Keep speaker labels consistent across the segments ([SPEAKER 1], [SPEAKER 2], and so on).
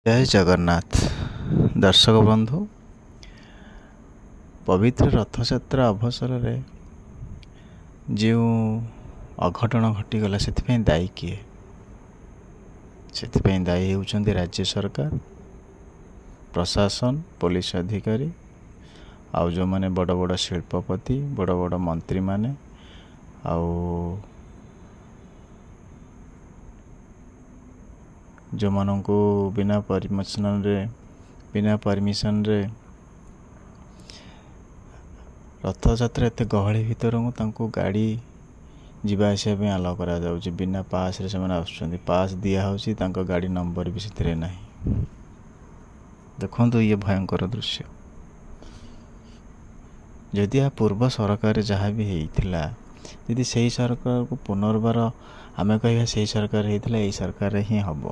[SPEAKER 1] जय जगन्नाथ दर्शक बंधु पवित्र रथयात्रा अवसर में जो अघटन घटीगला से दायी किए से दायी होउछन्ति राज्य सरकार प्रशासन पुलिस अधिकारी आउ जो माने बड़ बड़ शिल्पपति बड़ बड़ मंत्री माने आउ जो मानन को बिना परमिशन रे रथयात्रा एत गहली भितर गाड़ी जीवा आसापी आलाउ करा जाउछि बिना पास रे से आसुछन्ति पास दिया होछि तांको गाड़ी नंबर भी से नहीं। देखो ये भयंकर दृश्य जदि आ पूर्व सरकार जहाँ भी होता यदि से सरकार को पुनर्बार आम कह से सरकार होता यही सरकार ही हम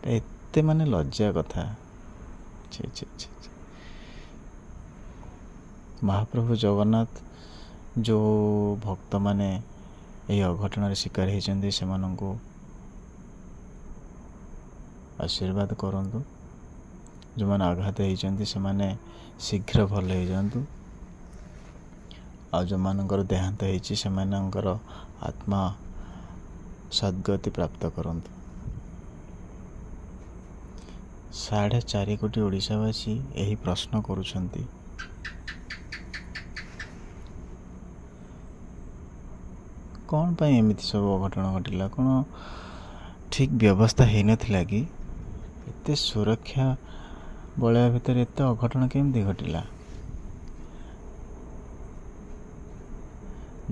[SPEAKER 1] एते माने लज्जा कथा। छि छि छि महाप्रभु जगन्नाथ जो भक्त माने यही अघटन शिकार होती से आशीर्वाद करंतु जो मैंने आघात होती से शीघ्र भल हो जातु आ जो मानकर देहांत होती से आत्मा सद्गति प्राप्त करंतु। 4.5 कोटी ओडिशावासी यही प्रश्न करुछंती कौन पाई एमिति सब अघटन घटिला कौन ठीक व्यवस्था हो नथिला कि एते सुरक्षा बलय भितर एत अघटन केमती घटिला।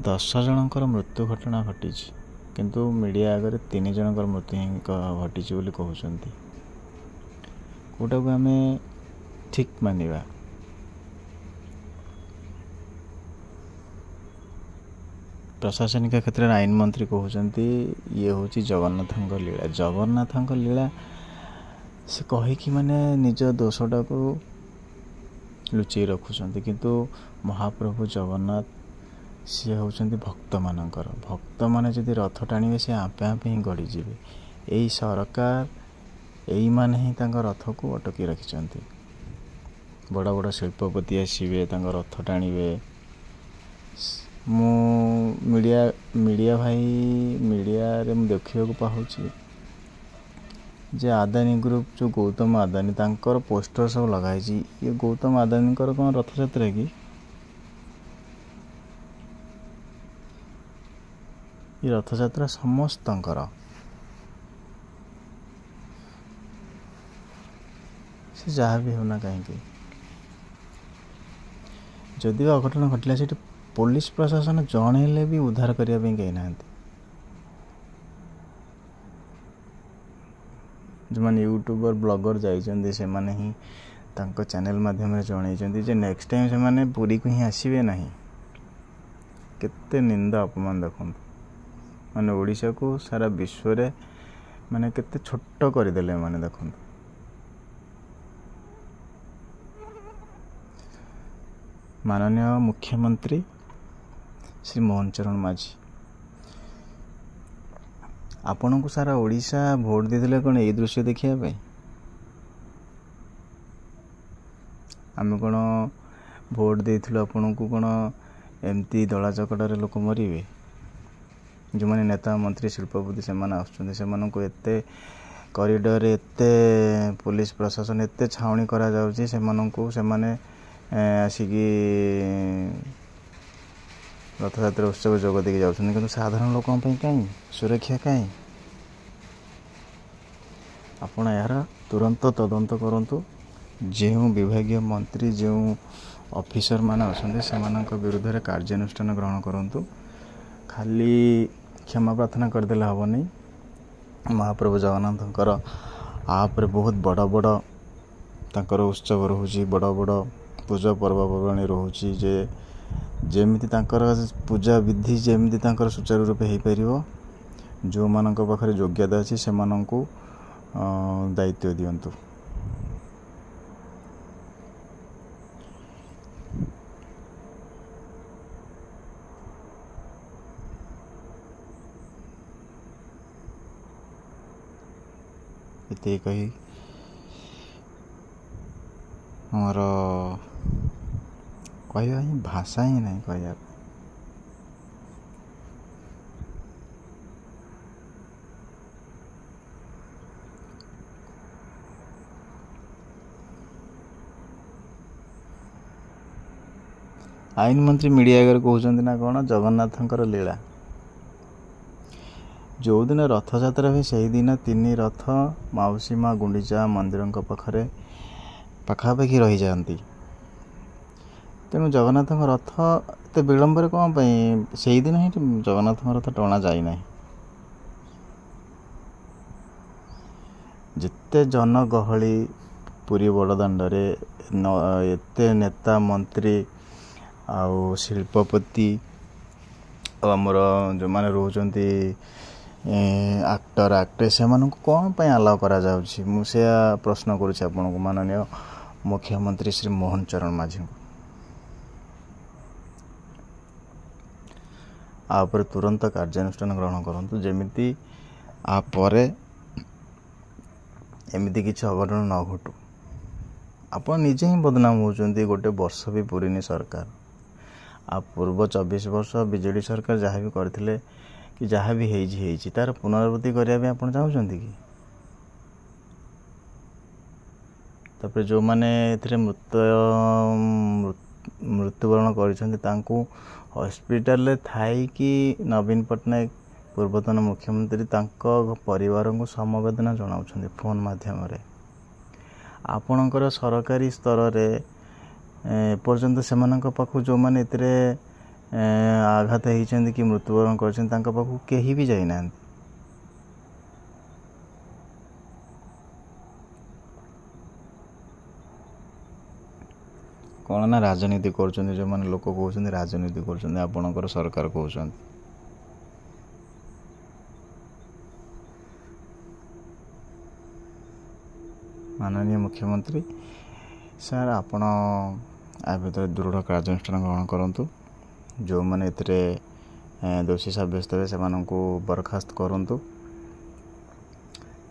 [SPEAKER 1] 10 जनकर मृत्यु घटना घटी किंतु मीडिया आगे 3 जनकर मृत्यु घटी बोली कहते कोटा को आम ठीक मानिबा। प्रशासनिक क्षेत्र में आईन मंत्री कहते ये हूँ जगन्नाथ लीला जगन्नाथ लीला से कहीकि माने निज दोषटा को लुचई रखुंट किंतु महाप्रभु जगन्नाथ सी होउछन्ति भक्त मानकर भक्त माने जदि रथ टाणिबे से आपे आपे ही गड़ीजे यही सरकार यही माने ही तांका रथ को अटकी रखिछन्ति बड़ बड़ शिल्पपति आसबे रथ टाणिबे। मु मीडिया भाई मीडिया रे मु देखियो को पाहुची जे आदानी ग्रुप जो गौतम आदानी तांकर पोस्टर सब लगाई ये गौतम आदानी कौन रथयात्रा कि ये रथयात्रा समस्त से जहाँ भी होना कहीं जदि अघटन घटला से पुलिस प्रशासन जणेले भी उद्धार करने कहीं ना जो मैंने यूट्यूबर ब्लॉगर जाइछन्ति से माने ही तांको चैनल माध्यम जन जे नेक्स्ट टाइम से माने पुरी को ही आसबे नहीं केते निंदा अपमान देखो माने ओडिशा को सारा विश्व रे माने केते छोट करदेले माने देखो। माननीय मुख्यमंत्री श्री मोहन चरण माझी आपण को सारा ओडिशा भोट देते कौन ये दृश्य देखा आम कौन भोट देलु आपण को कौन एमती दला चकटार लोक मरवे जो मैंने नेता मंत्री शिल्पपति से आसते कॉरिडोर एते पुलिस प्रशासन एते छावनी करा जाउछि से आसिकी रथयात्रा उत्सव जोग देके जाउछन्ति किंतु साधारण लोकों पे कहीं सुरक्षा कहीं आपण यार तुरंत तदंत करंतु जो विभागीय मंत्री जो ऑफिसर मान आसंते सेमानक विरुद्ध रे कार्यानुष्ठान ग्रहण करंतु खाली क्षमा प्रार्थना करदेले हबनी। महाप्रभु जगन्नाथंकर आप बहुत बड़ बड़ तांकर उत्सव रोची बड़ बड़ पूजा पर्वपर्वाणी रोची जे जेमिति तांकर पूजा विधि जेमिति तांकर सुचारू रूपे हो पार जो मानक पाखरे योग्यता अच्छी से दायित्व दियंतु। इते कही ଆମର କହିବା ହିଁ ଭାଷା ହିଁ ନାହିଁ କହିବା। ଆଇନ ମନ୍ତ୍ରୀ ମିଡ଼ିଆ ଆଗରେ କହୁଛନ୍ତି ନା କ'ଣ ଜଗନ୍ନାଥଙ୍କର ଲୀଳା। ଯେଉଁଦିନ ରଥଯାତ୍ରା ହୁଏ ସେହିଦିନ 3 ରଥ ମାଉସୀ ମା ଗୁଣ୍ଡିଚା ମନ୍ଦିରଙ୍କ ପାଖରେ ପାଖାପାଖି ରହିଯାଆନ୍ତି। ତେଣୁ ଜଗନ୍ନାଥଙ୍କ ରଥ ଏତେ ବିଳମ୍ବରେ କ'ଣ ପାଇଁ? ସେଇଦିନ ହିଁ ଜଗନ୍ନାଥଙ୍କ ରଥ ଟଣା ଯାଇନାହିଁ। ଯେତେ ଜନଗହଳି ପୁରୀ ବଡ଼ଦାଣ୍ଡରେ, ଏତେ ନେତା ମନ୍ତ୍ରୀ ଆଉ ଶିଳ୍ପପତି ଆଉ ଆମର ଯେଉଁମାନେ ରହୁଛନ୍ତି ଆକ୍ଟର ଆକ୍ଟ୍ରେସ୍, ସେମାନଙ୍କୁ କ'ଣ ପାଇଁ ଆଲାଉ କରାଯାଉଛି? ମୁଁ ସେୟା ପ୍ରଶ୍ନ କରୁଛି ଆପଣଙ୍କୁ, ମାନନୀୟ ମୁଖ୍ୟମନ୍ତ୍ରୀ ଶ୍ରୀ ମୋହନ ଚରଣ ମାଝୀଙ୍କୁ। ଆ ଉପରେ ତୁରନ୍ତ କାର୍ଯ୍ୟାନୁଷ୍ଠାନ ଗ୍ରହଣ କରନ୍ତୁ, ଯେମିତି ଆ ପରେ ଏମିତି କିଛି ଅଘଟଣ ନ ଘଟୁ। ଆପଣ ନିଜେ ହିଁ ବଦନାମ ହେଉଛନ୍ତି। ଗୋଟେ ବର୍ଷ ବି ପୁରିନି ସରକାର। ଆଉ ପୂର୍ବ 24 ବର୍ଷ ବିଜେଡ଼ି ସରକାର ଯାହା ବି କରିଥିଲେ କି ଯାହା ବି ହେଇଛି ତାର ପୁନରାବୃତ୍ତି କରିବା ପାଇଁ ଆପଣ ଚାହୁଁଛନ୍ତି କି? ତାପରେ ଯେଉଁମାନେ ଏଥିରେ ମୃତ୍ୟୁବରଣ କରିଛନ୍ତି ତାଙ୍କୁ ହସ୍ପିଟାଲରେ ଥାଇକି ନବୀନ ପଟ୍ଟନାୟକ ପୂର୍ବତନ ମୁଖ୍ୟମନ୍ତ୍ରୀ ତାଙ୍କ ପରିବାରଙ୍କୁ ସମବେଦନା ଜଣାଉଛନ୍ତି ଫୋନ୍ ମାଧ୍ୟମରେ। ଆପଣଙ୍କର ସରକାରୀ ସ୍ତରରେ ଏପର୍ଯ୍ୟନ୍ତ ସେମାନଙ୍କ ପାଖକୁ ଯେଉଁମାନେ ଏଥିରେ ଆଘାତ ହେଇଛନ୍ତି କି ମୃତ୍ୟୁବରଣ କରିଛନ୍ତି ତାଙ୍କ ପାଖକୁ କେହି ବି ଯାଇନାହାନ୍ତି। କ'ଣ ନା ରାଜନୀତି କରୁଛନ୍ତି। ଯେଉଁମାନେ ଲୋକ କହୁଛନ୍ତି ରାଜନୀତି କରୁଛନ୍ତି, ଆପଣଙ୍କର ସରକାର କହୁଛନ୍ତି। ମାନନୀୟ ମୁଖ୍ୟମନ୍ତ୍ରୀ ସାର୍, ଆପଣ ଆ ଭିତରେ ଦୃଢ଼ କାର୍ଯ୍ୟାନୁଷ୍ଠାନ ଗ୍ରହଣ କରନ୍ତୁ। ଯେଉଁମାନେ ଏଥିରେ ଦୋଷୀ ସାବ୍ୟସ୍ତ ହେବେ ସେମାନଙ୍କୁ ବରଖାସ୍ତ କରନ୍ତୁ।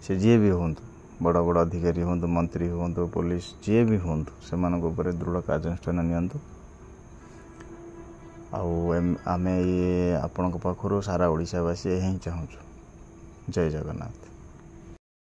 [SPEAKER 1] ସେ ଯିଏ ବି ହୁଅନ୍ତୁ, ବଡ଼ ବଡ଼ ଅଧିକାରୀ ହୁଅନ୍ତୁ, ମନ୍ତ୍ରୀ ହୁଅନ୍ତୁ, ପୋଲିସ ଯିଏ ବି ହୁଅନ୍ତୁ, ସେମାନଙ୍କ ଉପରେ ଦୃଢ଼ କାର୍ଯ୍ୟାନୁଷ୍ଠାନ ନିଅନ୍ତୁ। ଆଉ ଆମେ ଆପଣଙ୍କ ପାଖରୁ ସାରା ଓଡ଼ିଶାବାସୀ ଏହା ହିଁ ଚାହୁଁଛୁ। ଜୟ ଜଗନ୍ନାଥ।